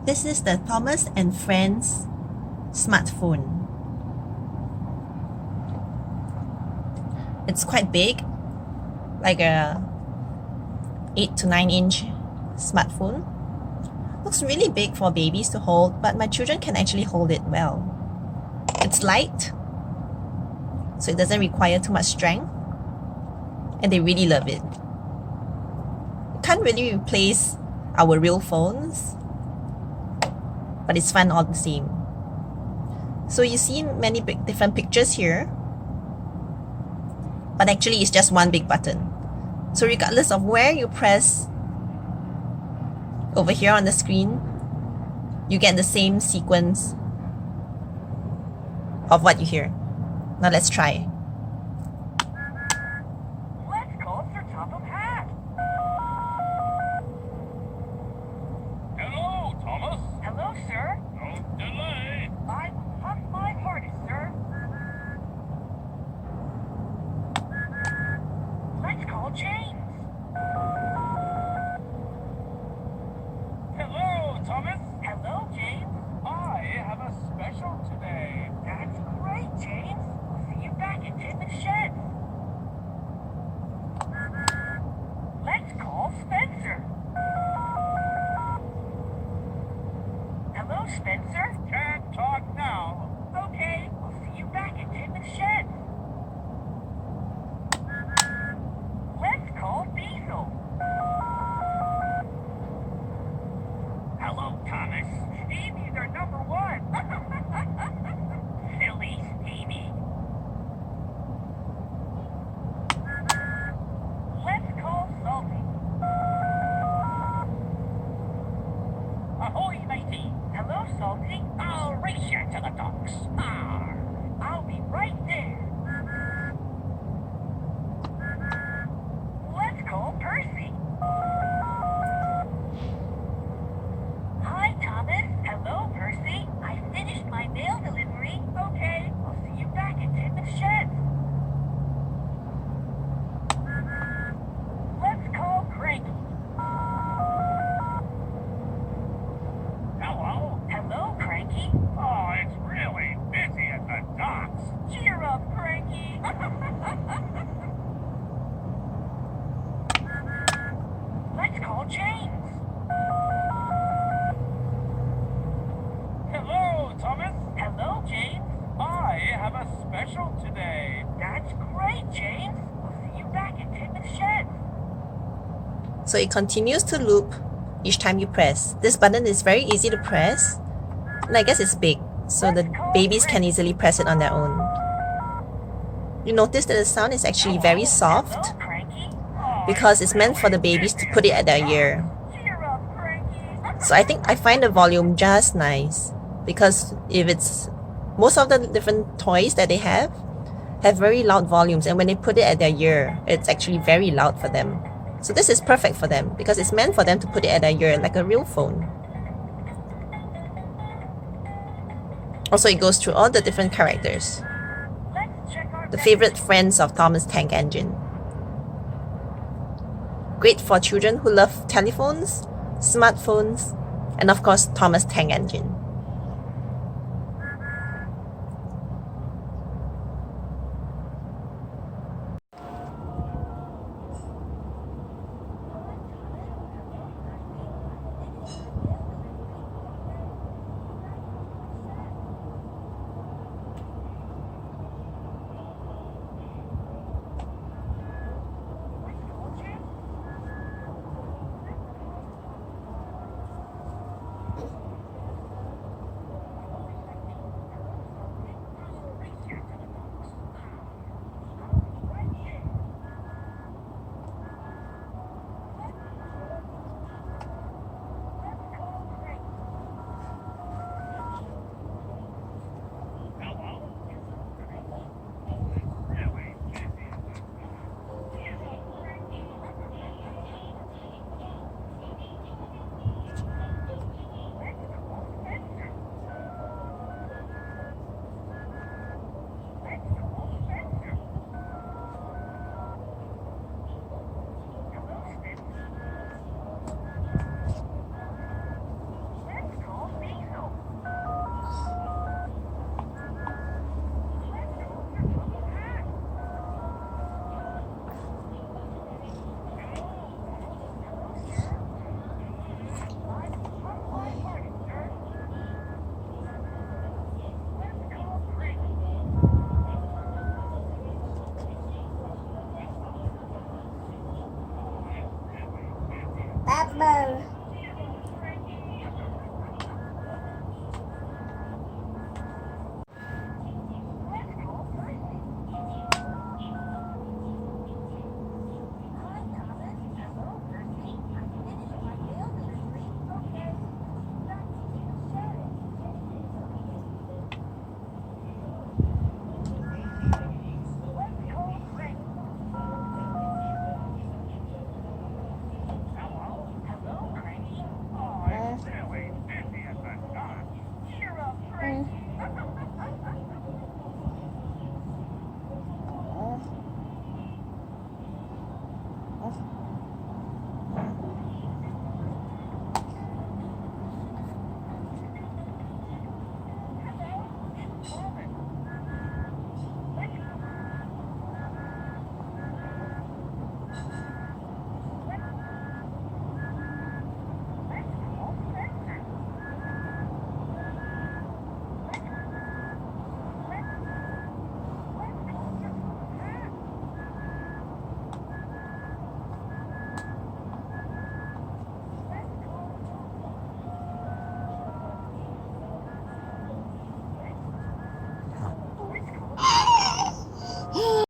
This is the Thomas and Friends smartphone. It's quite big, like a 8 to 9 inch smartphone. Looks really big for babies to hold, but my children can actually hold it well. It's light, so it doesn't require too much strength, and they really love it. It can't really replace our real phones, but it's fun all the same. So you see many different pictures here, but actually it's just one big button. So regardless of where you press over here on the screen, you get the same sequence of what you hear. Now let's try. Let's call Sir Top of Hat. Hello, Thomas. Hello, sir. Don't delay. I will huff my hardest, sir. Let's call James. Hello, Thomas. Hello, James. I have a special today. That's great, James. I'll see you back at Tim and Shed. Let's call Spencer. Hello, Spencer. Can't talk now. Okay, I'll see you back at Tim and Shed. Let's call Diesel. Hello, Thomas. Stevie's our number one. Silly Stevie. Let's call Salty. Ahoy, matey. Hello, Salty. I'll race you to the docks. I'll be right there. Let's call Percy. Hi, Thomas. Hello, Percy. I finished my mail delivery. Okay, I'll see you back at Tim and Shed. Let's call Cranky. Hello? Hello, Cranky. Oh, it's really busy at the docks. Cheer up, Cranky. Let's call James. Hello, Thomas. Hello, James. I have a special today. That's great, James. I'll see you back at Tim and Shed. So it continues to loop each time you press. This button is very easy to press, and I guess it's big, so the babies can easily press it on their own. You notice that the sound is actually very soft Hello, Cranky. Oh, because it's meant for the babies to put it at their ear. cheer up, Cranky. So I find the volume just nice, because if it's most of the different toys that they have very loud volumes, and when they put it at their ear, it's actually very loud for them. So this is perfect for them because it's meant for them to put it at their ear like a real phone. Also, it goes through all the different characters, Let's check our the favorite friends of Thomas Tank Engine. Great for children who love telephones, smartphones, and of course Thomas Tank Engine.